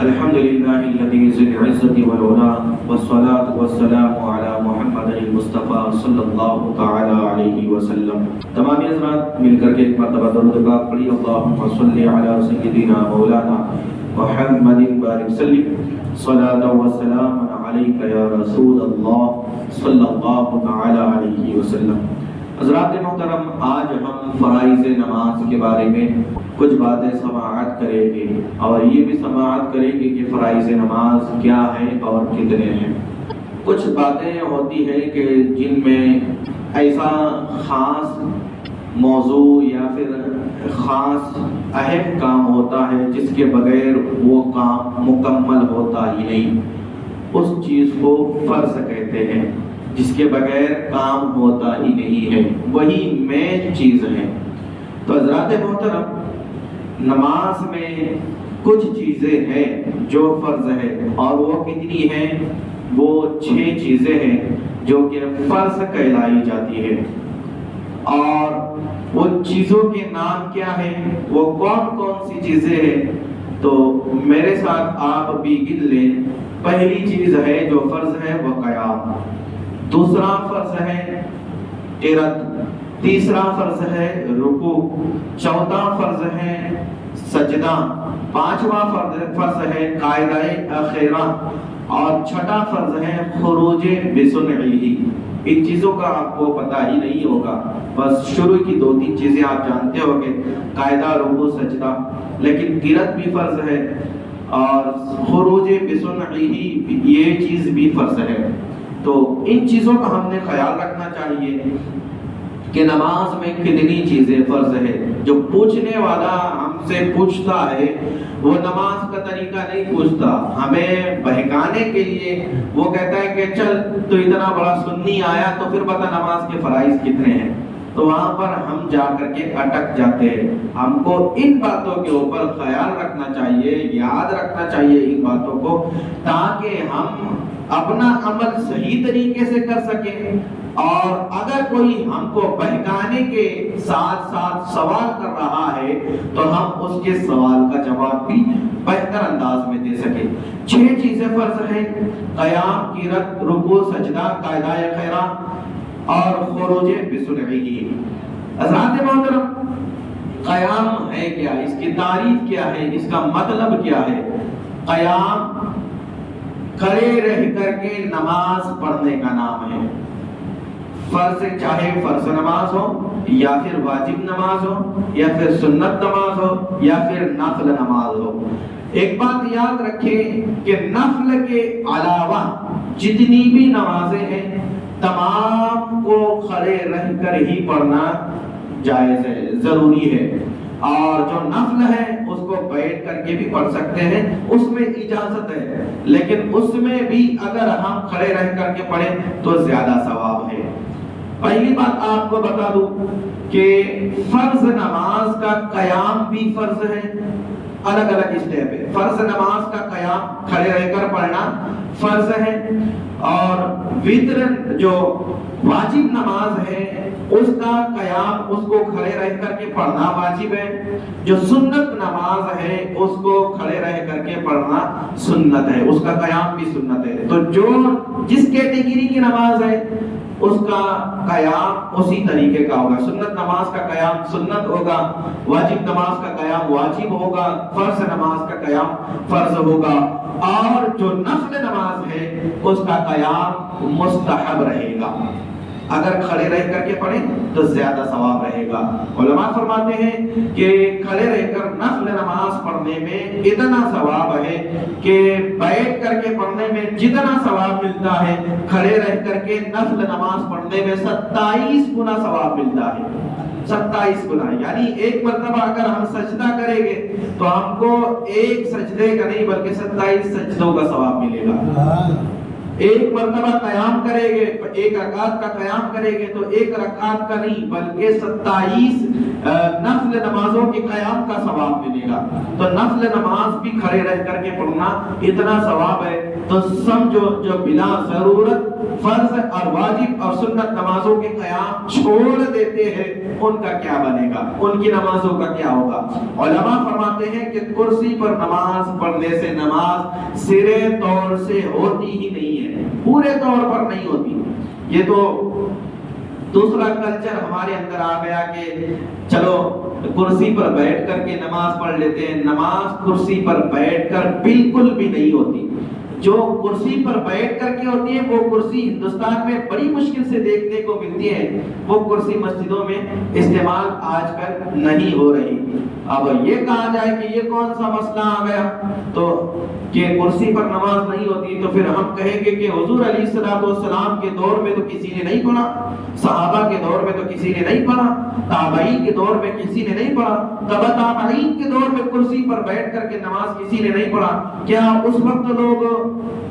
الحمد لله الذي ذو العزة والعلا والصلاة والسلام على محمد المصطفى صلی اللہ تعالی علیہ وسلم۔ تمام حضرات مل کر کے ایک مرتبہ درود پاک پڑھی، اللہم صلی علی سیدنا مولانا محمد بارک سلم صلاۃ و سلام علیک یا رسول اللہ صلی اللہ تعالی علیہ وسلم۔ حضرات محترم، آج ہم فرائض نماز کے بارے میں کچھ باتیں سماعت کریں گے اور یہ بھی سماعت کریں گے کہ فرائض نماز کیا ہے اور کتنے ہیں۔ کچھ باتیں ہوتی ہیں کہ جن میں ایسا خاص موضوع یا پھر خاص اہم کام ہوتا ہے جس کے بغیر وہ کام مکمل ہوتا ہی نہیں، اس چیز کو فرض کہتے ہیں۔ جس کے بغیر کام ہوتا ہی نہیں ہے وہی مین چیز ہے۔ تو حضرات محترم، نماز میں کچھ چیزیں ہیں جو فرض ہے، اور وہ کتنی ہیں؟ وہ 6 چیزیں ہیں جو کہ فرض کہلائی جاتی ہے۔ اور وہ چیزوں کے نام کیا ہیں؟ وہ کون کون سی چیزیں ہیں؟ تو میرے ساتھ آپ بھی گن لیں۔ پہلی چیز ہے جو فرض ہے وہ قیام، دوسرا فرض ہے قرات، تیسرا فرض ہے رکوع، چوتھا فرض ہے سجدہ، پانچواں فرض ہے قاعدہ اخیرہ، اور چھٹا فرض ہے خروج بسنعہ۔ ان چیزوں کا آپ کو پتہ ہی نہیں ہوگا، بس شروع کی 2-3 چیزیں آپ جانتے ہو گے، قاعدہ، رکوع، سجدہ، لیکن قرات بھی فرض ہے اور خروج بسنعہ یہ چیز بھی فرض ہے۔ تو ان چیزوں کا ہم نے خیال رکھنا چاہیے کہ نماز میں کتنی چیزیں فرض ہے۔ جو پوچھنے والا ہم سے پوچھتا ہے وہ نماز کا طریقہ نہیں پوچھتا، ہمیں بہکانے کے لیے وہ کہتا ہے کہ چل تو اتنا بڑا سنی آیا تو پھر بتا نماز کے فرائض کتنے ہیں۔ تو وہاں پر ہم جا کر کے اٹک جاتے ہیں۔ ہم کو ان باتوں کے اوپر خیال رکھنا چاہیے، یاد رکھنا چاہیے ان باتوں کو، تاکہ ہم اپنا عمل صحیح طریقے سے کر سکیں، اور اگر کوئی ہم کو بہکانے کے ساتھ ساتھ سوال کر رہا ہے تو ہم اس کے سوال کا جواب بھی بہتر انداز میں دے سکیں۔ 6 چیزیں فرض ہیں: قیام، قرات، رکوع، سجدہ، قاعدہ خیرہ اور خروج بسنعہ۔ حضرات محترم، قیام ہے کیا؟ اس کی تعریف کیا ہے؟ اس کا مطلب کیا ہے؟ قیام کھڑے رہ کر کے نماز پڑھنے کا نام ہے۔ فرض، چاہے فرض نماز ہو یا پھر واجب نماز ہو یا پھر سنت نماز ہو یا پھر نفل نماز ہو۔ ایک بات یاد رکھیں کہ نفل کے علاوہ جتنی بھی نمازیں ہیں تمام کو کھڑے رہ کر ہی پڑھنا جائز ہے، ضروری ہے، اور جو نفل ہے اس کو بیٹھ کر کے بھی پڑھ سکتے ہیں، اس میں اجازت ہے، لیکن اس میں بھی اگر ہم کھڑے رہ کر کے پڑھیں تو زیادہ ثواب ہے۔ پہلی بات آپ کو بتا دوں کہ فرض نماز کا قیام بھی فرض ہے، الگ الگ اسٹیپ ہے۔ فرض نماز کا قیام کھڑے رہ کر پڑھنا فرض ہے، اور وتر جو واجب نماز ہے اس کا قیام، اس کو کھڑے رہ کر کے پڑھنا واجب ہے۔ جو سنت نماز ہے اس کو کھڑے رہ کر کے پڑھنا سنت ہے، اس کا قیام بھی سنت ہے۔ تو جو جس کیٹیگری کی نماز ہے اس کا قیام اسی طریقے کا ہوگا۔ سنت نماز کا قیام سنت ہوگا، واجب نماز کا قیام واجب ہوگا، فرض نماز کا قیام فرض ہوگا، اور جو نفل نماز ہے اس کا قیام مستحب رہے گا۔ اگر کھڑے رہ کر کے پڑھیں تو زیادہ ثواب رہے گا۔ علماء فرماتے ہیں کہ کھڑے رہ کر نفل نماز پڑھنے میں اتنا ثواب ہے کہ بیٹھ کر کے پڑھنے میں جتنا ثواب ملتا ہے کھڑے رہ کر کے نفل نماز پڑھنے میں 27 گنا ثواب ملتا ہے۔ 27 گنا، یعنی ایک مرتبہ اگر ہم سجدہ کریں گے تو ہم کو ایک سجدے کا نہیں بلکہ 27 سجدوں کا ثواب ملے گا۔ ایک مرتبہ قیام کریں گے، ایک رکعت کا قیام کریں گے تو ایک رکعت کا نہیں بلکہ 27 نفل نمازوں کے قیام کا ثواب ملے گا. تو نفل نماز بھی کھڑے رہ کر کے پڑھنا اتنا ثواب ہے. تو سمجھو جو بلا ضرورت فرض اور واجب اور سنت نمازوں کے قیام چھوڑ دیتے ہیں ان کا کیا بنے گا, ان کی نمازوں کا کیا ہوگا. علماء فرماتے ہیں کہ کرسی پر نماز پڑھنے سے نماز سرے طور سے ہوتی ہی نہیں ہے, پورے طور پر نہیں ہوتی. یہ تو دوسرا کلچر ہمارے اندر آ گیا کہ چلو کرسی پر بیٹھ کر کے نماز پڑھ لیتے ہیں. نماز کرسی پر بیٹھ کر بالکل بھی نہیں ہوتی. جو کرسی پر بیٹھ کر کے ہوتی ہے وہ کرسی ہندوستان میں بڑی مشکل سے دیکھنے کو ملتی ہے. وہ کرسی مسجدوں میں استعمال آج کل نہیں ہو رہی. اب یہ کہا جائے کہ یہ کون سا مسئلہ آ گیا تو کہ کرسی پر نماز نہیں ہوتی, تو پھر ہم کہیں گے کہ حضور علیہ السلام کے دور میں تو کسی نے نہیں پڑھا, صحابہ کے دور میں تو کسی نے نہیں پڑھا, تابعین کے دور میں کسی نے نہیں پڑھا, تبع تابعین کے دور میں کرسی پر بیٹھ کر کے نماز کسی نے نہیں پڑھا. کیا اس وقت لوگ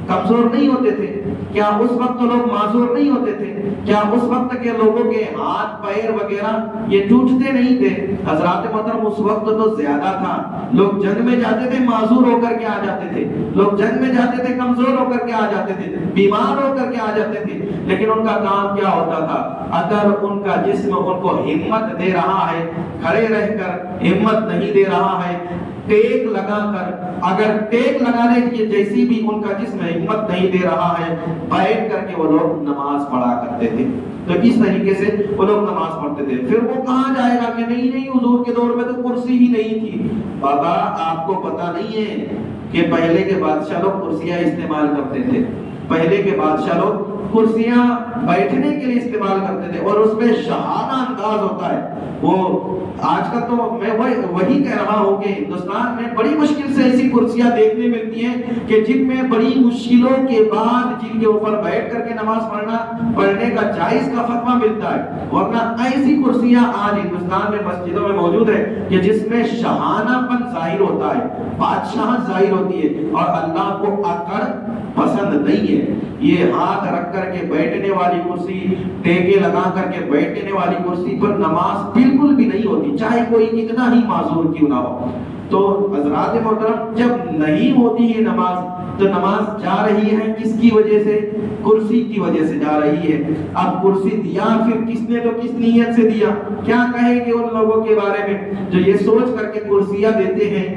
کمزور نہیں ہوتے تھے؟ کیا اس وقت لوگ معذور نہیں ہوتے تھے؟ کیا اس وقت کے لوگوں کے ہاتھ پیر وغیرہ یہ ٹوٹتے نہیں تھے؟ حضرات محترم اس وقت تو زیادہ تھا. لوگ جنگ میں جاتے تھے معذور ہو کر کے آ جاتے تھے, لوگ جنگ میں جاتے تھے کمزور ہو کر کے آ جاتے تھے, بیمار ہو کر کے آ جاتے تھے. لیکن ان کا کام کیا ہوتا تھا؟ اگر ان کا جسم ان کو ہمت دے رہا ہے, کھڑے رہ کر ہمت نہیں دے رہا ہے, ٹیک لگا کر, اگر ٹیک لگانے کی جیسی بھی ان کا جسم ہمت نہیں دے رہا ہے, بیٹھ کر کے وہ لوگ نماز پڑھا کرتے تھے. تو اس طریقے سے وہ لوگ نماز پڑھتے تھے. پھر وہ کہاں جائے گا کہ نہیں حضور کے دور میں تو کرسی ہی نہیں تھی. بابا آپ کو پتا نہیں ہے کہ پہلے کے بادشاہ لوگ کرسیاں استعمال کرتے تھے. پہلے کے بادشاہ لوگ کرسیاں بیٹھنے کے لیے استعمال کرتے تھے اور اس میں شاہانہ انداز ہوتا ہے. وہ آج کل تو میں وہی کہہ رہا ہوں کہ ہندوستان میں بڑی مشکل سے ایسی کرسیاں دیکھنے ملتی ہیں کہ جن میں بڑی مشکلوں کے بعد جن کے اوپر بیٹھ کر کے نماز پڑھنے کا جائز کا فتویٰ ملتا ہے. ورنہ ایسی کرسیاں آج ہندوستان میں مسجدوں میں موجود ہے کہ جس میں شاہانہ پن ظاہر ہوتا ہے, بادشاہ ظاہر ہوتی ہے, اور اللہ کو اکڑ پسند نہیں ہے. یہ ہاتھ رکھ کر کے بیٹھنے والی کرسی, ٹیکے لگا کر کے بیٹھنے والی کرسی پر نماز بالکل بھی نہیں ہوتی, چاہے کوئی کتنا ہی معذور کیوں نہ ہو. تو حضرات محترم جب نہیں ہوتی ہے نماز تو نماز جا رہی ہے کس کی وجہ سے؟ کرسی کی وجہ سے جا رہی ہے. اب کرسی دیا پھر کس نے تو کس نیت سے دیا؟ کیا کہیں گے ان لوگوں کے بارے میں جو یہ سوچ کر کے کرسیاں دیتے ہیں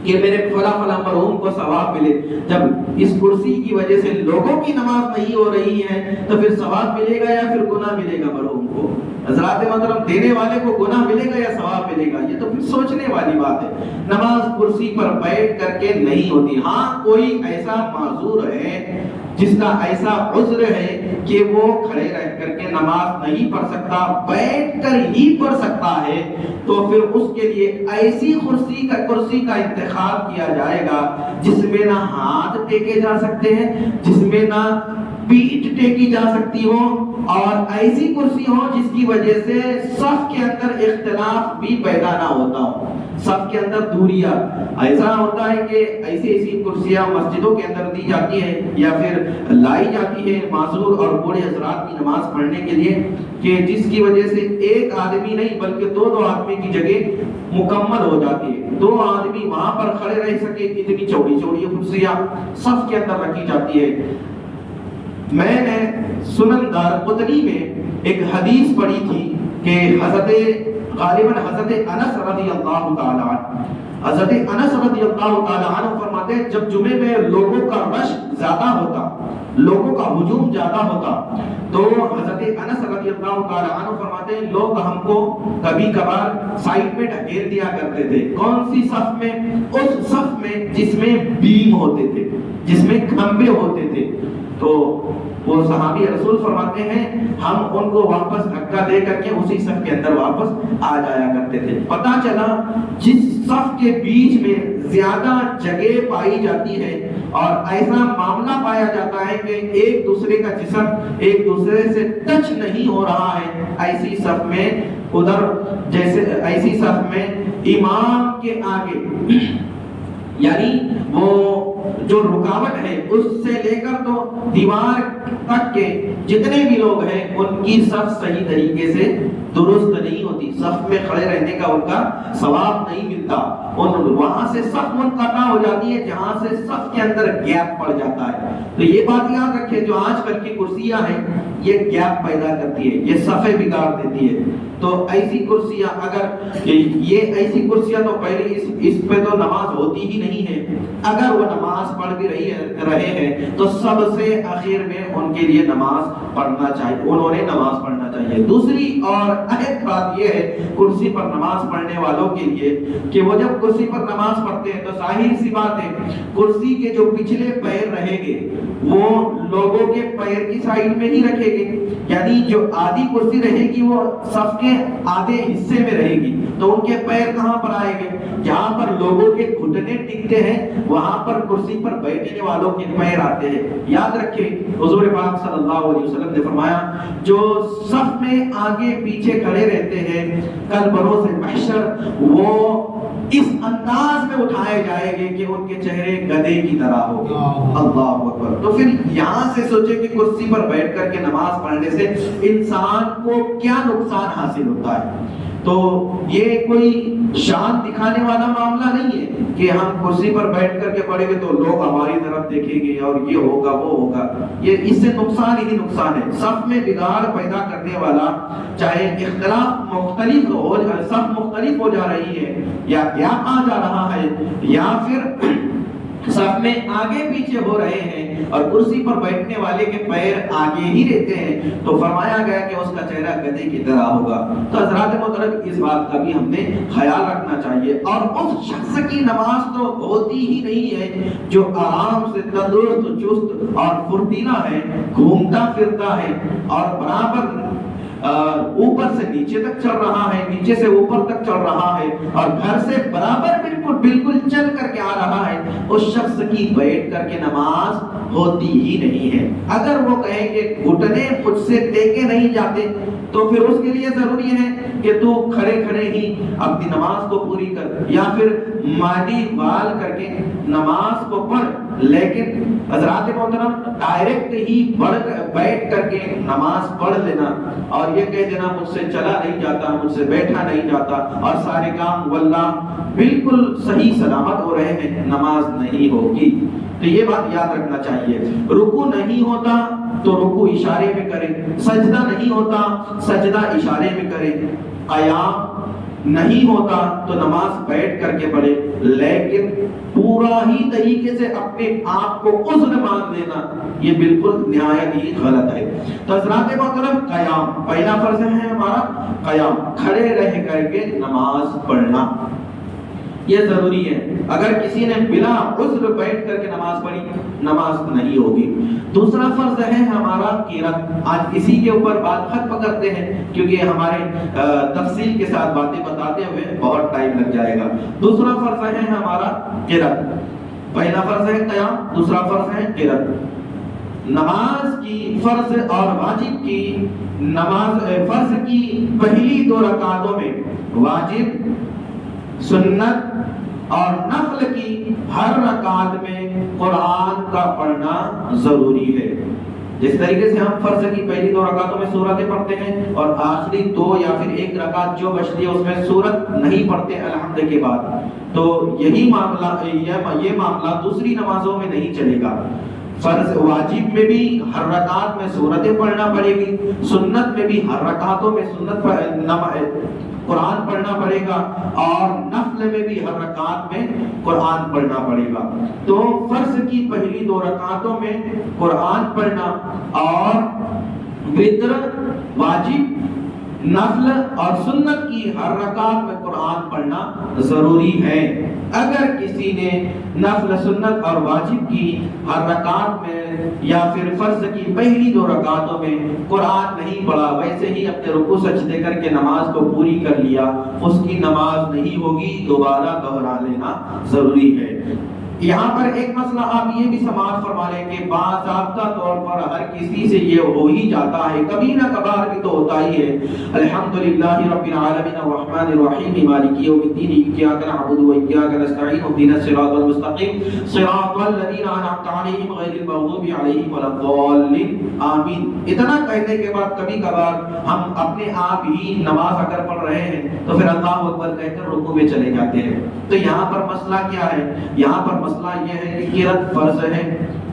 کہ میرے فلاں مرحوم کو ثواب ملے. جب اس کرسی کی وجہ سے لوگوں کی نماز نہیں ہو رہی ہے تو پھر ثواب ملے گا یا پھر گناہ ملے گا مرحوم کو؟ حضرات محترم دینے والے کو گناہ ملے گا یا ثواب ملے گا؟ یہ تو پھر سوچنے والی بات ہے. نماز کرسی پر بیٹھ کر کے نہیں ہوتی. ہاں کوئی ایسا معذور ہے جس کا ایسا عذر ہے کہ وہ کھڑے رہ کر کے نماز نہیں پڑھ سکتا, بیٹھ کر ہی پڑھ سکتا ہے, تو پھر اس کے لیے ایسی کرسی کا انتخاب کیا جائے گا جس میں نہ ہاتھ ٹیکے جا سکتے ہیں, جس میں نہ پیٹھ ٹیکی جا سکتی ہو, اور ایسی کرسی ہو جس کی وجہ سے صف کے اندر اختلاف بھی پیدا نہ ہوتا ہو, صف کے اندر دوریاں. ایسا ہوتا ہے کہ ایسی کرسیاں مسجدوں کے اندر دی جاتی ہیں یا پھر لائی جاتی ہے معذور اور بوڑھے حضرات کی نماز پڑھنے کے لیے, کہ جس کی وجہ سے ایک آدمی نہیں بلکہ دو آدمی کی جگہ مکمل ہو جاتی ہے. 2 آدمی وہاں پر کھڑے رہ سکے اتنی چوڑی کرسیاں صف کے اندر رکھی جاتی ہے. میں نے سنن دارقطنی میں ایک حدیث پڑھی تھی کہ غالباً حضرت انس رضی اللہ تعالی عنہ, حضرت انس رضی اللہ تعالی عنہ فرماتے ہیں جب جمعے میں لوگوں کا رش زیادہ ہوتا, لوگوں کا ہجوم زیادہ ہوتا, تو حضرت انس رضی اللہ تعالی عنہ فرماتے ہیں لوگ ہم کو کبھی کبھار سائڈ میں ڈھکیل دیا کرتے تھے. کون سی صف میں؟ اس صف میں جس میں بیم ہوتے تھے, جس میں کھمبے ہوتے تھے. تو وہ صحابی رسول فرماتے ہیں ہم ان کو واپس دھکا دے کر کے اسی صف کے اندر واپس آ جایا کرتے تھے. پتا چلا جس صف کے بیچ میں زیادہ جگہ پائی جاتی ہے اور ایسا معاملہ پایا جاتا ہے کہ ایک دوسرے کا جسم ایک دوسرے سے ٹچ نہیں ہو رہا ہے, ایسی صف میں ایسی صف میں امام کے آگے, یعنی وہ جو رکاوٹ ہے اس سے لے کر تو دیوار تک کے جتنے بھی لوگ ہیں ان کی صف صحیح طریقے سے درست نہیں ہوتی، صف میں کھڑے رہنے کا ان کا ثواب نہیں ملتا، وہاں سے صف منقطع ہو جاتی ہے جہاں سے صف کے اندر گیپ پڑ جاتا ہے۔ تو یہ بات یاد رکھیں، جو آج کل کی کرسیاں ہیں یہ گیپ پیدا کرتی ہے، یہ صفیں بگاڑ دیتی ہے۔ تو ایسی کرسیاں اگر یہ ایسی کرسیاں تو پہلے اس پہ تو نماز ہوتی ہی نہیں ہے، اگر وہ نماز پڑھ بھی رہے ہیں تو سب سے آخر میں ان کے لیے نماز پڑھنا چاہیے، انہوں نے نماز پڑھنا چاہیے۔ دوسری اور اہم بات یہ ہے کرسی پر نماز پڑھنے والوں کے لیے کہ وہ جب کرسی پر نماز پڑھتے ہیں تو ظاہر سی بات ہے کرسی کے جو پچھلے پیر رہیں گے وہ لوگوں کے پیر کی سائیڈ میں ہی رکھے گے، یعنی جو آدھی کرسی رہے گی وہ صف کے آدھے حصے میں رہے گی، تو ان کے پیر کہاں پر آئیں گے؟ جہاں پر لوگوں کے گھٹنے ٹکتے ہیں وہاں پر کرسی پر بیٹھنے والوں کے پیر آتے ہیں۔ یاد رکھیں حضور پاک صلی اللہ علیہ وسلم نے فرمایا جو صف میں آگے پیچھے کھڑے رہتے ہیں کل بروز محشر وہ اس انداز میں اٹھائے جائیں گے کہ ان کے چہرے گدھے کی طرح ہوں گے۔ اللہ اکبر۔ تو پھر یہاں سے سوچیں کہ کرسی پر بیٹھ کر کے نماز پڑھنے سے انسان کو کیا نقصان حاصل ہوتا ہے؟ تو یہ کوئی شان دکھانے والا معاملہ نہیں ہے کہ ہم کرسی پر بیٹھ کر کے پڑھیں گے تو لوگ ہماری طرف دیکھیں گے اور یہ ہوگا وہ ہوگا، یہ اس سے نقصان ہی نقصان ہے۔ صف میں بگاڑ پیدا کرنے والا چاہے اختلاف مختلف ہو، صف مختلف ہو جا رہی ہے یا گیپ آ جا رہا ہے یا پھر صف میں آگے پیچھے ہو رہے ہیں اور کرسی پر بیٹھنے والے کے پیر آگے ہی رہتے ہیں تو فرمایا گیا کہ اس کا چہرہ گدھے کی طرح ہوگا۔ تو حضرات محترم اس بات کا بھی ہم نے خیال رکھنا چاہیے، اور اس شخص کی نماز تو ہوتی ہی نہیں ہے جو آرام سے تندرست چست اور پھرتیلا ہے، گھومتا پھرتا ہے اور برابر اوپر سے نیچے تک چل رہا ہے، نیچے سے اوپر تک چل رہا ہے اور گھر سے برابر بالکل چل کر کے آ رہا ہے، اس شخص کی بیٹھ کر کے نماز ہوتی ہی نہیں ہے۔ اگر وہ کہیں کہ گھٹنے مجھ سے ٹیکے نہیں جاتے تو پھر اس کے لیے ضروری ہے کہ تو کھڑے کھڑے ہی اپنی نماز کو پوری کر یا پھر ماڈی وال کر کے نماز کو پڑھ، لیکن حضرات محترم ڈائریکٹ ہی بیٹھ کر کے نماز پڑھ لینا اور یہ کہہ دینا مجھ سے چلا نہیں جاتا، مجھ سے بیٹھا نہیں جاتا اور سارے کام واللہ بالکل صحیح سلامت ہو رہے ہیں، نماز نہیں ہوگی۔ تو یہ بات یاد رکھنا چاہیے۔ رکوع نہیں ہوتا تو رکوع اشارے میں کریں، سجدہ نہیں ہوتا سجدہ اشارے میں کریں، قیام نہیں ہوتا تو نماز بیٹھ کر کے پڑھے، لیکن پورا ہی طریقے سے اپنے آپ کو عذر مان لینا یہ بالکل نہایت ہی غلط ہے۔ تو حضرات محترم قیام پہلا فرض ہے ہمارا، قیام کھڑے رہ کر کے نماز پڑھنا یہ ضروری ہے۔ اگر کسی نے بلا عذر بیٹھ کر کے نماز پڑھی نماز نہیں ہوگی۔ دوسرا فرض ہے ہمارا قرات، آج اسی کے اوپر بات ختم کرتے ہیں کیونکہ ہمارے تفصیل کے ساتھ باتیں بتاتے ہوئے بہت ٹائم لگ جائے گا۔ دوسرا فرض ہے ہمارا قرات، پہلا فرض ہے قیام، دوسرا فرض ہے قرات۔ نماز کی فرض اور واجب کی نماز، فرض کی پہلی 2 رکعتوں میں واجب، سنت اور نفل کی ہر رکعت میں قرآن کا پڑھنا ضروری ہے۔ جس طریقے سے ہم فرض کی پہلی 2 رکعتوں میں سورتیں پڑھتے ہیں اور آخری 2 یا پھر 1 رکعت جو بچتی ہے اس میں سورت نہیں پڑھتے الحمد کے بعد، تو یہی معاملہ یہ معاملہ دوسری نمازوں میں نہیں چلے گا۔ فرض واجب میں بھی ہر رکعت میں سورتیں پڑھنا پڑے گی، سنت میں بھی ہر رکعتوں میں سنت قرآن پڑھنا پڑے گا اور نفل میں بھی ہر رکعت میں قرآن پڑھنا پڑے گا۔ تو فرض کی پہلی 2 رکعتوں میں قرآن پڑھنا اور وتر، واجب، نفل اور سنت کی ہر رکعت میں قرآن پڑھنا ضروری ہے۔ اگر کسی نے نفل، سنت اور واجب کی ہر رکعت میں یا پھر فرض کی پہلی 2 رکعتوں میں قرآن نہیں پڑھا، ویسے ہی اپنے رکوع سجدے کر کے نماز کو پوری کر لیا، اس کی نماز نہیں ہوگی، دوبارہ دہرا لینا ضروری ہے۔ یہاں پر ایک مسئلہ آپ یہ بھی سماعت فرما لیں کہ باضابطہ طور پر ہر کسی سے یہ ہو ہی جاتا ہے، کبھی نہ کبھار بھی تو ہوتا ہی ہے، الحمدللہ رب العالمین الرحمن الرحیم مالک یوم الدین ایاک نعبد و ایاک نستعین اهدنا الصراط المستقیم صراط الذین انعمت علیہم غیر المغضوب علیہم ولا الضالین آمین۔ اتنا کہنے کے بعد کبھی کبھار ہم اپنے آپ ہی نماز اگر پڑھ رہے ہیں تو پھر اللہ اکبر کہہ کر رکوع میں چلے جاتے ہیں۔ تو یہاں پر مسئلہ کیا ہے؟ یہاں پر مسئلہ یہ ہے کہ قرأت فرض ہے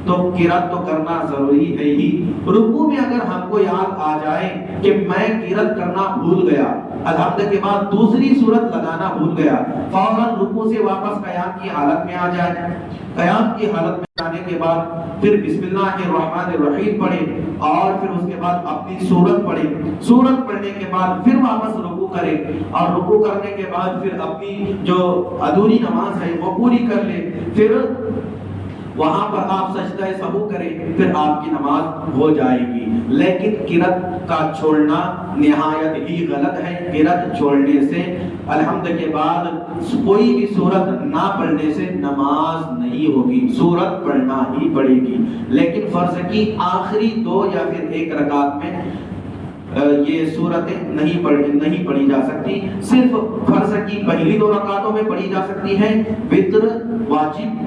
تو قرأت تو کرنا ضروری ہے ہی۔ رکوع میں اگر ہم کو یاد آ جائے کہ میں قرأت کرنا بھول گیا، الحمد کے بعد دوسری سورت لگانا بھول گیا، فوراً رکوع سے واپس قیام کی حالت میں آ جائے، قیام کی حالت میں آنے کے بعد پھر بسم اللہ الرحمن الرحیم پڑھے اور پھر اس کے بعد اپنی سورت پڑھے، سورت پڑھنے کے بعد پھر واپس رکوع کرے اور رکوع کرنے کے بعد پھر اپنی جو ادھوری نماز ہے وہ پوری کر لے، پھر وہاں پر آپ سجدہ سہو کریں، پھر آپ کی نماز ہو جائے گی۔ لیکن قرأت کا چھوڑنا نہایت ہی غلط ہے۔ قرأت چھوڑنے سے الحمد کے بعد کوئی بھی سورت نہ پڑھنے سے نماز نہیں ہوگی، سورت پڑھنا ہی پڑے گی، لیکن فرض کی آخری 2 یا پھر 1 رکعت میں یہ صورتیں نہیں پڑھی جا سکتی، صرف فرض کی پہلی 2 رکعتوں میں پڑھی جا سکتی ہے۔ وتر، واجب،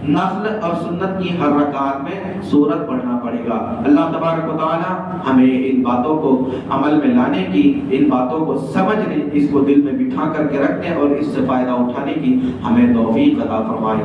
نفل اور سنت کی ہر رکعت میں سورت پڑھنا پڑے گا۔ اللہ تبارک و تعالی ہمیں ان باتوں کو عمل میں لانے کی، ان باتوں کو سمجھنے، اس کو دل میں بٹھا کر کے رکھنے اور اس سے فائدہ اٹھانے کی ہمیں توفیق عطا فرمائے۔